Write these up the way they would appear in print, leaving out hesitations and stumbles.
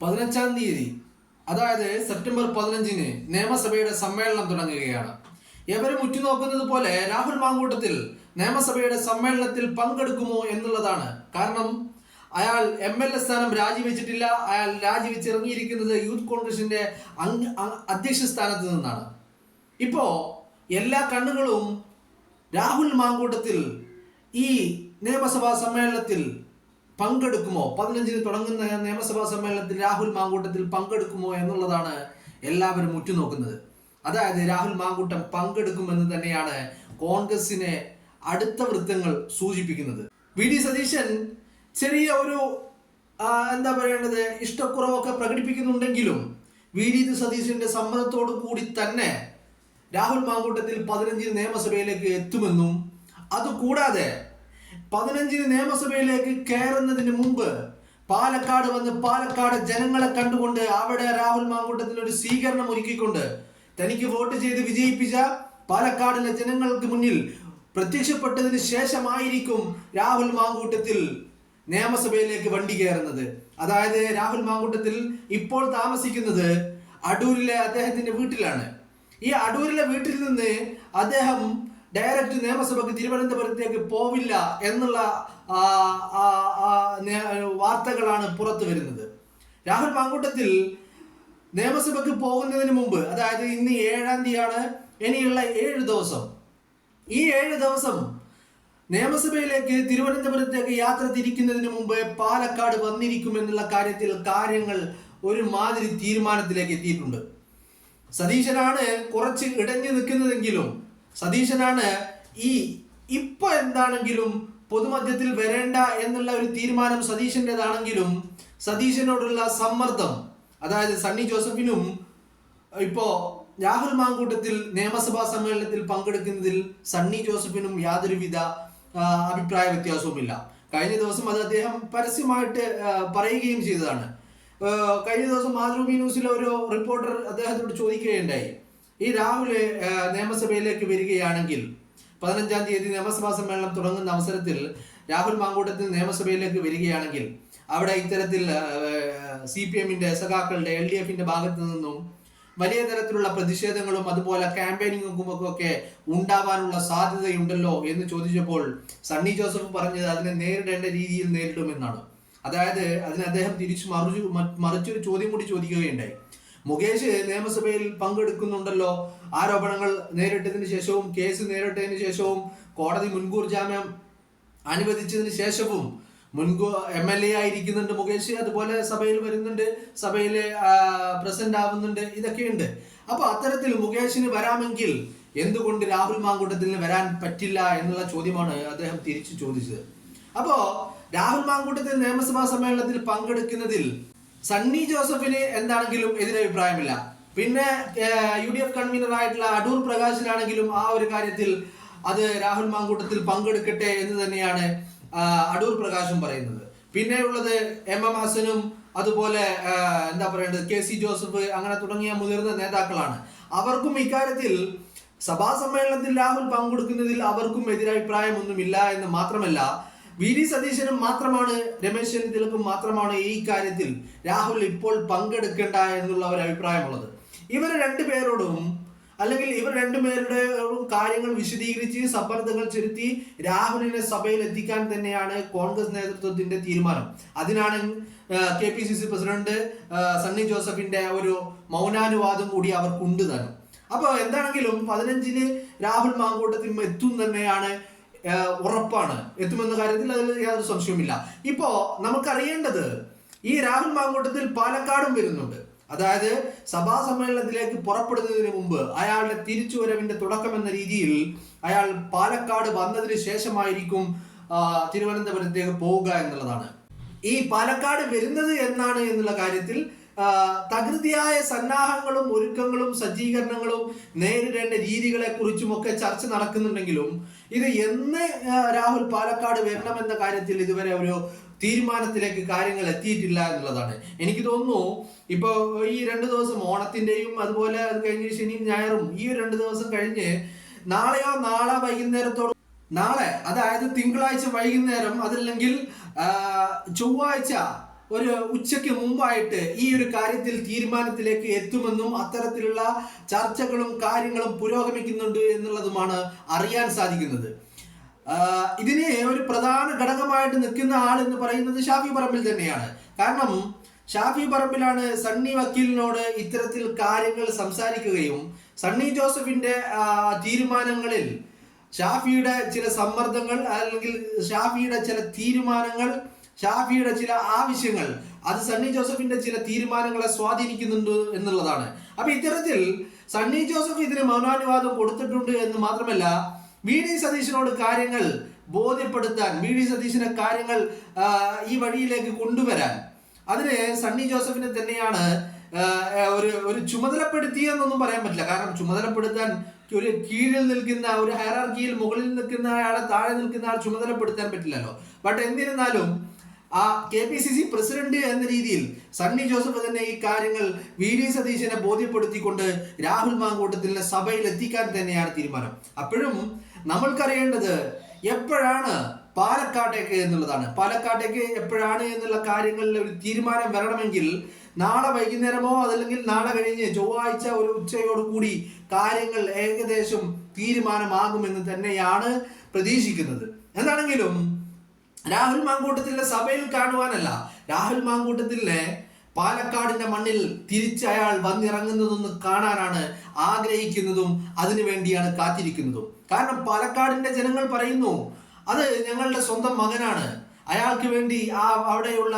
15-ാം തീയതി, അതായത് സെപ്റ്റംബർ 15-ന് നിയമസഭയുടെ സമ്മേളനം തുടങ്ങുകയാണ്. എവരും ഉറ്റുനോക്കുന്നത് പോലെ രാഹുൽ മാങ്കൂട്ടത്തിൽ നിയമസഭയുടെ സമ്മേളനത്തിൽ പങ്കെടുക്കുമോ എന്നുള്ളതാണ്. കാരണം അയാൾ MLA സ്ഥാനം രാജിവെച്ചിട്ടില്ല. അയാൾ രാജിവെച്ചിറങ്ങിയിരിക്കുന്നത് യൂത്ത് കോൺഗ്രസിന്റെ അധ്യക്ഷ സ്ഥാനത്ത് നിന്നാണ്. ഇപ്പോ എല്ലാ കണ്ണുകളും രാഹുൽ മാങ്കൂട്ടത്തിൽ ഈ നിയമസഭാ സമ്മേളനത്തിൽ പങ്കെടുക്കുമോ, 15-ന് തുടങ്ങുന്ന നിയമസഭാ സമ്മേളനത്തിൽ രാഹുൽ മാങ്കൂട്ടത്തിൽ പങ്കെടുക്കുമോ എന്നുള്ളതാണ് എല്ലാവരും ഉറ്റുനോക്കുന്നത്. അതായത് രാഹുൽ മാങ്കൂട്ടം പങ്കെടുക്കുമെന്ന് തന്നെയാണ് കോൺഗ്രസിനെ അടുത്ത വൃത്തങ്ങൾ സൂചിപ്പിക്കുന്നത്. VD സതീശൻ ചെറിയ ഒരു ഇഷ്ടക്കുറവൊക്കെ പ്രകടിപ്പിക്കുന്നുണ്ടെങ്കിലും VD സതീശന്റെ സമ്മതത്തോടു കൂടി തന്നെ രാഹുൽ മാങ്കൂട്ടത്തിൽ 15-ന് നിയമസഭയിലേക്ക് എത്തുമെന്നും, അതുകൂടാതെ 15-ന് നിയമസഭയിലേക്ക് കയറുന്നതിന് മുമ്പ് പാലക്കാട് വന്ന് പാലക്കാട് ജനങ്ങളെ കണ്ടുകൊണ്ട് അവിടെ രാഹുൽ മാങ്കൂട്ടത്തിന് ഒരു സ്വീകരണം ഒരുക്കിക്കൊണ്ട് തനിക്ക് വോട്ട് ചെയ്ത് വിജയിപ്പിച്ച പാലക്കാടിലെ ജനങ്ങൾക്ക് മുന്നിൽ പ്രത്യക്ഷപ്പെട്ടതിന് ശേഷമായിരിക്കും രാഹുൽ മാങ്കൂട്ടത്തിൽ നിയമസഭയിലേക്ക് വണ്ടി കയറുന്നത്. അതായത് രാഹുൽ മാങ്കൂട്ടത്തിൽ ഇപ്പോൾ താമസിക്കുന്നത് അടൂരിലെ അദ്ദേഹത്തിന്റെ വീട്ടിലാണ്. ഈ അടൂരിലെ വീട്ടിൽ നിന്ന് അദ്ദേഹം ഡയറക്റ്റ് നിയമസഭയ്ക്ക് തിരുവനന്തപുരത്തേക്ക് പോവില്ല എന്നുള്ള വാർത്തകളാണ് പുറത്തു വരുന്നത്. രാഹുൽ മാങ്കൂട്ടത്തിൽ നിയമസഭയ്ക്ക് പോകുന്നതിന് മുമ്പ്, അതായത് ഇന്ന് 7-ാം തീയതിയാണ്, ഇനിയുള്ള 7 ദിവസം, ഈ 7 ദിവസം നിയമസഭയിലേക്ക് തിരുവനന്തപുരത്തേക്ക് യാത്ര തിരിക്കുന്നതിന് മുമ്പ് പാലക്കാട് വന്നിരിക്കുമെന്നുള്ള കാര്യത്തിൽ കാര്യങ്ങൾ ഒരു മാതിരി തീരുമാനത്തിലേക്ക് എത്തിയിട്ടുണ്ട്. സതീശനാണ് കുറച്ച് ഇടഞ്ഞു നിൽക്കുന്നതെങ്കിലും, സതീശനാണ് ഇപ്പൊ എന്താണെങ്കിലും പൊതുമധ്യത്തിൽ വരേണ്ട എന്നുള്ള ഒരു തീരുമാനം സതീശൻ്റെതാണെങ്കിലും സതീശനോടുള്ള സമ്മർദ്ദം, അതായത് സണ്ണി ജോസഫിനും ഇപ്പോ രാഹുൽ മാങ്കൂട്ടത്തിൽ നിയമസഭാ സമ്മേളനത്തിൽ പങ്കെടുക്കുന്നതിൽ സണ്ണി ജോസഫിനും യാതൊരുവിധ അഭിപ്രായ വ്യത്യാസവുമില്ല. കഴിഞ്ഞ ദിവസം അത് അദ്ദേഹം പരസ്യമായിട്ട് പറയുകയും ചെയ്തതാണ്. കഴിഞ്ഞ ദിവസം മാതൃഭൂമി ന്യൂസിലെ ഒരു റിപ്പോർട്ടർ അദ്ദേഹത്തോട് ചോദിക്കുകയുണ്ടായി, ഈ രാഹുൽ നിയമസഭയിലേക്ക് വരികയാണെങ്കിൽ 15-ാം തീയതി നിയമസഭാ സമ്മേളനം തുടങ്ങുന്ന അവസരത്തിൽ രാഹുൽ മാങ്കൂട്ടത്തിൽ നിയമസഭയിലേക്ക് വരികയാണെങ്കിൽ അവിടെ ഇത്തരത്തിൽ CPM-ന്റെ സഖാക്കളുടെ LDF-ന്റെ ഭാഗത്തു നിന്നും വലിയ തരത്തിലുള്ള പ്രതിഷേധങ്ങളും അതുപോലെ ക്യാമ്പയിനിങ്ങുമൊക്കെ ഉണ്ടാവാനുള്ള സാധ്യതയുണ്ടല്ലോ എന്ന് ചോദിച്ചപ്പോൾ സണ്ണി ജോസഫ് പറഞ്ഞത് അതിനെ നേരിടേണ്ട രീതിയിൽ നേരിടുമെന്നാണ്. അതായത് അതിന് അദ്ദേഹം മറിച്ചൊരു ചോദ്യം കൂടി ചോദിക്കുകയുണ്ടായി. മുകേഷ് നിയമസഭയിൽ പങ്കെടുക്കുന്നുണ്ടല്ലോ, ആരോപണങ്ങൾ നേരിട്ടതിന് ശേഷവും കേസ് നേരിട്ടതിന് ശേഷവും കോടതി മുൻകൂർ ജാമ്യം അനുവദിച്ചതിന് ശേഷവും MLA ആയിരിക്കുന്നുണ്ട് മുകേഷ്, അതുപോലെ സഭയിൽ വരുന്നുണ്ട്, സഭയിൽ പ്രസന്റ് ആവുന്നുണ്ട്, ഇതൊക്കെയുണ്ട്. അപ്പൊ അത്തരത്തിൽ മുകേഷിന് വരാമെങ്കിൽ എന്തുകൊണ്ട് രാഹുൽ മാങ്കൂട്ടത്തിന് വരാൻ പറ്റില്ല എന്നുള്ള ചോദ്യമാണ് അദ്ദേഹം തിരിച്ചു ചോദിച്ചത്. അപ്പോ രാഹുൽ മാങ്കൂട്ടത്തിൽ നിയമസഭാ സമ്മേളനത്തിൽ പങ്കെടുക്കുന്നതിൽ സണ്ണി ജോസഫിന് എന്താണെങ്കിലും എതിരഭിപ്രായമില്ല. പിന്നെ UDF കൺവീനർ ആയിട്ടുള്ള അടൂർ പ്രകാശിനാണെങ്കിലും ആ ഒരു കാര്യത്തിൽ അത് രാഹുൽ മാങ്കൂട്ടത്തിൽ പങ്കെടുക്കട്ടെ എന്ന് തന്നെയാണ് അടൂർ പ്രകാശും പറയുന്നത്. പിന്നെ ഉള്ളത് MM ഹസനും അതുപോലെ KC ജോസഫ്, അങ്ങനെ തുടങ്ങിയ മുതിർന്ന നേതാക്കളാണ്. അവർക്കും ഇക്കാര്യത്തിൽ സഭാ സമ്മേളനത്തിൽ രാഹുൽ പങ്കെടുക്കുന്നതിൽ അവർക്കും എതിരഭിപ്രായമൊന്നുമില്ല എന്ന് മാത്രമല്ല, VD സതീശനും മാത്രമാണ്, രമേശ് ചെന്നിത്തലക്കും മാത്രമാണ് ഈ കാര്യത്തിൽ രാഹുൽ ഇപ്പോൾ പങ്കെടുക്കേണ്ട എന്നുള്ള ഒരു അഭിപ്രായമുള്ളത്. ഇവർ രണ്ടുപേരോടും അല്ലെങ്കിൽ ഇവർ രണ്ടുപേരുടെ കാര്യങ്ങൾ വിശദീകരിച്ച് സമ്മർദ്ദങ്ങൾ ചെലുത്തി രാഹുലിനെ സഭയിൽ എത്തിക്കാൻ തന്നെയാണ് കോൺഗ്രസ് നേതൃത്വത്തിന്റെ തീരുമാനം. അതിനാണ് KPCC പ്രസിഡന്റ് സണ്ണി ജോസഫിന്റെ ഒരു മൗനാനുവാദം കൂടി അവർക്കുണ്ട് തന്നെ. അപ്പൊ എന്താണെങ്കിലും 15-ന് രാഹുൽ മാങ്കൂട്ടത്തിൽ എത്തും തന്നെയാണ്, ഉറപ്പാണ്, എത്തുമെന്ന കാര്യത്തിൽ അതിൽ യാതൊരു സംശയവുമില്ല. ഇപ്പോ നമുക്കറിയേണ്ടത് ഈ രാഹുൽ മാങ്കൂട്ടത്തിൽ പാലക്കാടും വരുന്നുണ്ട്. അതായത് സഭാ സമ്മേളനത്തിലേക്ക് പുറപ്പെടുന്നതിന് മുമ്പ് അയാളുടെ തിരിച്ചുവരവിന്റെ തുടക്കം എന്ന രീതിയിൽ അയാൾ പാലക്കാട് വന്നതിന് ശേഷമായിരിക്കും തിരുവനന്തപുരത്തേക്ക് പോവുക എന്നുള്ളതാണ്. ഈ പാലക്കാട് വരുന്നത് എന്നാണ് എന്നുള്ള കാര്യത്തിൽ തകൃതിയായ സന്നാഹങ്ങളും ഒരുക്കങ്ങളും സജ്ജീകരണങ്ങളും നേരിടേണ്ട രീതികളെ കുറിച്ചുമൊക്കെ ചർച്ച നടക്കുന്നുണ്ടെങ്കിലും ഇത് എന്ന് രാഹുൽ പാലക്കാട് വരണമെന്ന കാര്യത്തിൽ ഇതുവരെ ഒരു തീരുമാനത്തിലേക്ക് കാര്യങ്ങൾ എത്തിയിട്ടില്ല എന്നുള്ളതാണ്. എനിക്ക് തോന്നുന്നു ഇപ്പോൾ ഈ 2 ദിവസം ഓണത്തിന്റെയും അതുപോലെ അത് കഴിഞ്ഞ് ശനിയും ഞായറും ഈ 2 ദിവസം കഴിഞ്ഞ് നാളെ വൈകുന്നേരത്തോട്, നാളെ അതായത് തിങ്കളാഴ്ച വൈകുന്നേരം, അതല്ലെങ്കിൽ ചൊവ്വാഴ്ച ഒരു ഉച്ചയ്ക്ക് മുമ്പായിട്ട് ഈ ഒരു കാര്യത്തിൽ തീരുമാനത്തിലേക്ക് എത്തുമെന്നും അത്തരത്തിലുള്ള ചർച്ചകളും കാര്യങ്ങളും പുരോഗമിക്കുന്നുണ്ട് എന്നുള്ളതുമാണ് അറിയാൻ സാധിക്കുന്നത്. ഇതിന് ഒരു പ്രധാന ഘടകമായിട്ട് നിൽക്കുന്ന ആൾ എന്ന് പറയുന്നത് ഷാഫി പറമ്പിൽ തന്നെയാണ്. കാരണം ഷാഫി പറമ്പിലാണ് സണ്ണി വക്കീലിനോട് ഇത്തരത്തിൽ കാര്യങ്ങൾ സംസാരിക്കുകയും സണ്ണി ജോസഫിന്റെ തീരുമാനങ്ങളിൽ ഷാഫിയുടെ ചില സമ്മർദ്ദങ്ങൾ അല്ലെങ്കിൽ ഷാഫിയുടെ ചില തീരുമാനങ്ങൾ, ഷാഫിയുടെ ചില ആവശ്യങ്ങൾ അത് സണ്ണി ജോസഫിന്റെ ചില തീരുമാനങ്ങളെ സ്വാധീനിക്കുന്നുണ്ട് എന്നുള്ളതാണ്. അപ്പൊ ഇത്തരത്തിൽ സണ്ണി ജോസഫ് ഇതിന് മൗനാനുവാദം കൊടുത്തിട്ടുണ്ട് എന്ന് മാത്രമല്ല, വി ഡി സതീശനോട് കാര്യങ്ങൾ ബോധ്യപ്പെടുത്താൻ, വി ഡി സതീശനെ കാര്യങ്ങൾ ഈ വഴിയിലേക്ക് കൊണ്ടുവരാൻ അതിന് സണ്ണി ജോസഫിനെ തന്നെയാണ് ഒരു ചുമതലപ്പെടുത്തിയെന്നൊന്നും പറയാൻ പറ്റില്ല. കാരണം ചുമതലപ്പെടുത്താൻ ഒരു കീഴിൽ നിൽക്കുന്ന ഒരു ഹയറാർക്കിയിൽ മുകളിൽ നിൽക്കുന്ന ആളെ താഴെ നിൽക്കുന്ന ആൾ ചുമതലപ്പെടുത്താൻ പറ്റില്ലല്ലോ. ബട്ട് എന്നിരുന്നാലും ആ KPCC പ്രസിഡന്റ് എന്ന രീതിയിൽ സണ്ണി ജോസഫ് തന്നെ ഈ കാര്യങ്ങൾ വി ഡി സതീശനെ ബോധ്യപ്പെടുത്തിക്കൊണ്ട് രാഹുൽ മാങ്കൂട്ടത്തിലെ സഭയിൽ എത്തിക്കാൻ തന്നെയാണ് തീരുമാനം. അപ്പോഴും നമ്മൾക്കറിയേണ്ടത് എപ്പോഴാണ് പാലക്കാട്ടേക്ക് എന്നുള്ളതാണ്. പാലക്കാട്ടേക്ക് എപ്പോഴാണ് എന്നുള്ള കാര്യങ്ങളിൽ ഒരു തീരുമാനം വരണമെങ്കിൽ നാളെ വൈകുന്നേരമോ അതല്ലെങ്കിൽ നാളെ കഴിഞ്ഞ് ചൊവ്വാഴ്ച ഒരു ഉച്ചയോട് കൂടി കാര്യങ്ങൾ ഏകദേശം തീരുമാനമാകുമെന്ന് തന്നെയാണ് പ്രതീക്ഷിക്കുന്നത്. എന്താണെങ്കിലും രാഹുൽ മാങ്കൂട്ടത്തിലെ സഭയിൽ കാണുവാനല്ല, രാഹുൽ മാങ്കൂട്ടത്തിലെ പാലക്കാടിന്റെ മണ്ണിൽ തിരിച്ച് അയാൾ വന്നിറങ്ങുന്നതൊന്ന് കാണാനാണ് ആഗ്രഹിക്കുന്നതും അതിനു വേണ്ടിയാണ് കാത്തിരിക്കുന്നതും. കാരണം പാലക്കാടിന്റെ ജനങ്ങൾ പറയുന്നു അത് ഞങ്ങളുടെ സ്വന്തം മകനാണ്, അയാൾക്ക് വേണ്ടി അവിടെയുള്ള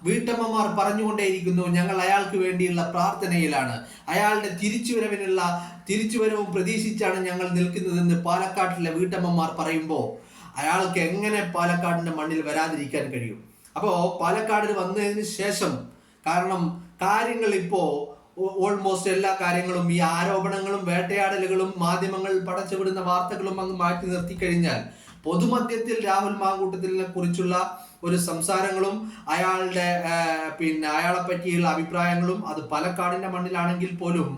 വീട്ടമ്മമാർ പറഞ്ഞുകൊണ്ടേയിരിക്കുന്നു ഞങ്ങൾ അയാൾക്ക് വേണ്ടിയുള്ള പ്രാർത്ഥനയിലാണ്, അയാളുടെ തിരിച്ചുവരവും പ്രതീക്ഷിച്ചാണ് ഞങ്ങൾ നിൽക്കുന്നതെന്ന് പാലക്കാട്ടിലെ വീട്ടമ്മമാർ പറയുമ്പോൾ അയാൾക്ക് എങ്ങനെ പാലക്കാടിന്റെ മണ്ണിൽ വരാതിരിക്കാൻ കഴിയും? അപ്പോൾ പാലക്കാടിന് വന്നതിന് ശേഷം, കാരണം കാര്യങ്ങൾ ഇപ്പോൾ ഓൾമോസ്റ്റ് എല്ലാ കാര്യങ്ങളും ഈ ആരോപണങ്ങളും വേട്ടയാടലുകളും മാധ്യമങ്ങൾ പടച്ചുവിടുന്ന വാർത്തകളും അങ്ങ് മാറ്റി നിർത്തിക്കഴിഞ്ഞാൽ പൊതുമധ്യത്തിൽ രാഹുൽ മാങ്കൂട്ടത്തിനെ കുറിച്ചുള്ള ഒരു സംസാരങ്ങളും അയാളുടെ അയാളെ പറ്റിയുള്ള അഭിപ്രായങ്ങളും അത് പാലക്കാടിന്റെ മണ്ണിലാണെങ്കിൽ പോലും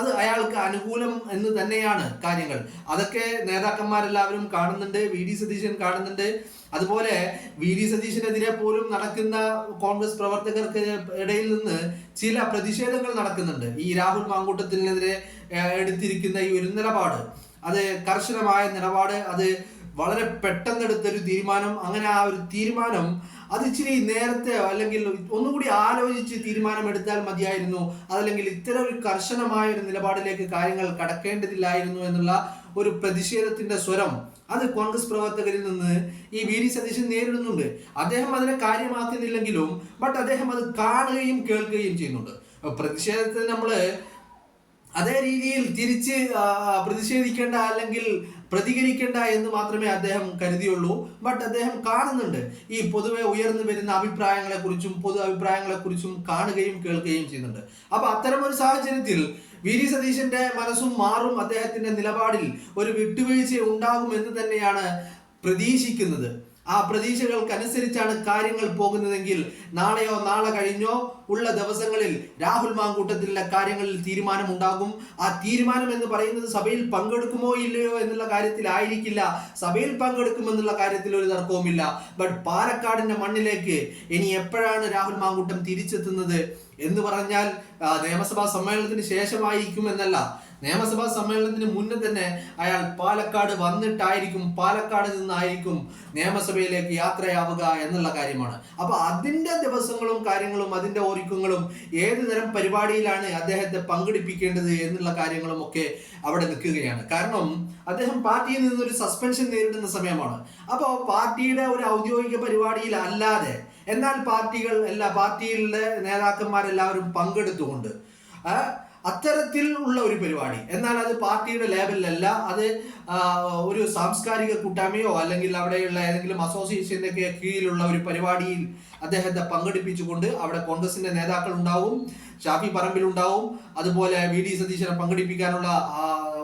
അത് അയാൾക്ക് അനുകൂലം എന്ന് തന്നെയാണ് കാര്യങ്ങൾ. അതൊക്കെ നേതാക്കന്മാരെല്ലാവരും കാണുന്നുണ്ട്, വി ഡി സതീശൻ കാണുന്നുണ്ട്. അതുപോലെ വി ഡി സതീശനെതിരെ പോലും നടക്കുന്ന കോൺഗ്രസ് പ്രവർത്തകർക്ക് ഇടയിൽ നിന്ന് ചില പ്രതിഷേധങ്ങൾ നടക്കുന്നുണ്ട്. ഈ രാഹുൽ മാങ്കൂട്ടത്തിനെതിരെ എടുത്തിരിക്കുന്ന ഈ ഒരു നിലപാട്, അത് കർശനമായ നിലപാട്, അത് വളരെ പെട്ടെന്നെടുത്തൊരു തീരുമാനം. അങ്ങനെ ആ ഒരു തീരുമാനം അത് ഇച്ചിരി നേരത്തെ അല്ലെങ്കിൽ ഒന്നുകൂടി ആലോചിച്ച് തീരുമാനമെടുത്താൽ മതിയായിരുന്നു, അതല്ലെങ്കിൽ ഇത്തരം ഒരു കർശനമായ ഒരു നിലപാടിലേക്ക് കാര്യങ്ങൾ കടക്കേണ്ടതില്ലായിരുന്നു എന്നുള്ള ഒരു പ്രതിഷേധത്തിന്റെ സ്വരം അത് കോൺഗ്രസ് പ്രവർത്തകരിൽ നിന്ന് ഈ വി ഡി സതീശൻ നേരിടുന്നുണ്ട്. അദ്ദേഹം അതിനെ കാര്യമാക്കുന്നില്ലെങ്കിലും ബട്ട് അദ്ദേഹം അത് കാണുകയും കേൾക്കുകയും ചെയ്യുന്നുണ്ട്. പ്രതിഷേധത്തിൽ നമ്മൾ അതേ രീതിയിൽ തിരിച്ച് പ്രതിഷേധിക്കേണ്ട അല്ലെങ്കിൽ പ്രതികരിക്കേണ്ട എന്ന് മാത്രമേ അദ്ദേഹം കരുതിയുള്ളൂ. ബട്ട് അദ്ദേഹം കാണുന്നുണ്ട് ഈ പൊതുവെ ഉയർന്നു വരുന്ന അഭിപ്രായങ്ങളെക്കുറിച്ചും പൊതു അഭിപ്രായങ്ങളെക്കുറിച്ചും കാണുകയും കേൾക്കുകയും ചെയ്യുന്നുണ്ട്. അപ്പൊ അത്തരമൊരു സാഹചര്യത്തിൽ വി ഡി സതീശന്റെ മനസ്സും മാറും, അദ്ദേഹത്തിന്റെ നിലപാടിൽ ഒരു വിട്ടുവീഴ്ച ഉണ്ടാകും എന്ന് തന്നെയാണ് പ്രതീക്ഷിക്കുന്നത്. ആ പ്രതീക്ഷകൾക്കനുസരിച്ചാണ് കാര്യങ്ങൾ പോകുന്നതെങ്കിൽ നാളെയോ നാളെ കഴിഞ്ഞോ ഉള്ള ദിവസങ്ങളിൽ രാഹുൽ മാങ്കൂട്ടത്തിലെ കാര്യങ്ങളിൽ തീരുമാനമുണ്ടാകും. ആ തീരുമാനം എന്ന് പറയുന്നത് സഭയിൽ പങ്കെടുക്കുമോ ഇല്ലയോ എന്നുള്ള കാര്യത്തിൽ ആയിരിക്കില്ല, സഭയിൽ പങ്കെടുക്കുമെന്നുള്ള കാര്യത്തിൽ ഒരു തർക്കവുമില്ല. ബട്ട് പാലക്കാടിന്റെ മണ്ണിലേക്ക് ഇനി എപ്പോഴാണ് രാഹുൽ മാങ്കൂട്ടം തിരിച്ചെത്തുന്നത് എന്ന് പറഞ്ഞാൽ നിയമസഭാ സമ്മേളനത്തിന് ശേഷമായിരിക്കും എന്നല്ല, നിയമസഭാ സമ്മേളനത്തിന് മുന്നേ തന്നെ അയാൾ പാലക്കാട് വന്നിട്ടായിരിക്കും, പാലക്കാട് നിന്നായിരിക്കും നിയമസഭയിലേക്ക് യാത്രയാവുക എന്നുള്ള കാര്യമാണ്. അപ്പൊ അതിന്റെ ദിവസങ്ങളും കാര്യങ്ങളും അതിന്റെ ഒരുക്കങ്ങളും ഏത് തരം പരിപാടിയിലാണ് അദ്ദേഹത്തെ പങ്കെടുപ്പിക്കേണ്ടത് എന്നുള്ള കാര്യങ്ങളും ഒക്കെ അവിടെ നിൽക്കുകയാണ്. കാരണം അദ്ദേഹം പാർട്ടിയിൽ നിന്നൊരു സസ്പെൻഷൻ നേരിടുന്ന സമയമാണ്. അപ്പോൾ പാർട്ടിയുടെ ഒരു ഔദ്യോഗിക പരിപാടിയിൽ അല്ലാതെ എന്നാൽ പാർട്ടിയിലെ നേതാക്കന്മാരെല്ലാവരും പങ്കെടുത്തുകൊണ്ട് അത്തരത്തിൽ ഉള്ള ഒരു പരിപാടി, എന്നാൽ അത് പാർട്ടിയുടെ ലേബലിലല്ല, അത് ഒരു സാംസ്കാരിക കൂട്ടായ്മയോ അല്ലെങ്കിൽ അവിടെയുള്ള ഏതെങ്കിലും അസോസിയേഷന്റെ കീഴിലുള്ള ഒരു പരിപാടിയിൽ അദ്ദേഹത്തെ പങ്കെടുപ്പിച്ചുകൊണ്ട് അവിടെ കോൺഗ്രസിന്റെ നേതാക്കൾ ഉണ്ടാവും, ഷാഫി പറമ്പിലുണ്ടാവും, അതുപോലെ വി ഡി സതീശനെ പങ്കെടുപ്പിക്കാനുള്ള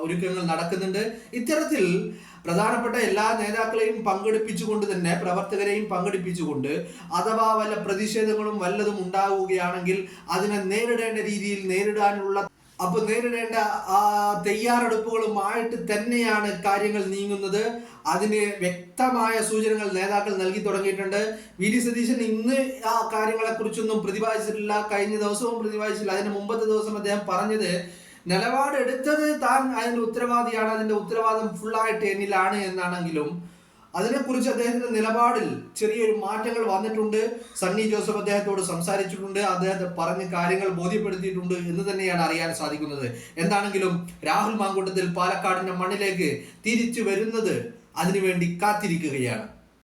ഒരുക്കങ്ങൾ നടക്കുന്നുണ്ട്. ഇത്തരത്തിൽ പ്രധാനപ്പെട്ട എല്ലാ നേതാക്കളെയും പങ്കെടുപ്പിച്ചുകൊണ്ട് തന്നെ പ്രവർത്തകരെയും പങ്കെടുപ്പിച്ചുകൊണ്ട് അഥവാ വല്ല പ്രതിഷേധങ്ങളും വല്ലതും ഉണ്ടാവുകയാണെങ്കിൽ അതിനെ നേരിടേണ്ട രീതിയിൽ നേരിടാനുള്ള അപ്പോൾ നേരിടേണ്ട ആ തയ്യാറെടുപ്പുകളുമായിട്ട് തന്നെയാണ് കാര്യങ്ങൾ നീങ്ങുന്നത്. അതിന് വ്യക്തമായ സൂചനകൾ നേതാക്കൾ നൽകി തുടങ്ങിയിട്ടുണ്ട്. വി ഡി സതീശൻ ഇന്ന് ആ കാര്യങ്ങളെ കുറിച്ചൊന്നും പ്രതിപാദിച്ചിട്ടില്ല, കഴിഞ്ഞ ദിവസവും പ്രതിപാദിച്ചില്ല. അതിന് മുമ്പത്തെ ദിവസം അദ്ദേഹം പറഞ്ഞത് നിലപാടെടുത്തത് താൻ അതിന്റെ ഉത്തരവാദിയാണ്, അതിന്റെ ഉത്തരവാദിത്വം ഫുള്ളായിട്ട് എന്നിലാണ് എന്നാണെങ്കിലും അതിനെക്കുറിച്ച് അദ്ദേഹത്തിന്റെ നിലപാടിൽ ചെറിയൊരു മാറ്റങ്ങൾ വന്നിട്ടുണ്ട്. സണ്ണി ജോസഫ് അദ്ദേഹത്തോട് സംസാരിച്ചിട്ടുണ്ട്, അദ്ദേഹത്തെ പറഞ്ഞ് കാര്യങ്ങൾ ബോധ്യപ്പെടുത്തിയിട്ടുണ്ട് എന്ന് തന്നെയാണ് അറിയാൻ സാധിക്കുന്നത്. എന്താണെങ്കിലും രാഹുൽ മാങ്കൂട്ടത്തിൽ പാലക്കാടിന്റെ മണ്ണിലേക്ക് തിരിച്ചു വരുന്നത് അതിനുവേണ്ടി കാത്തിരിക്കുകയാണ്.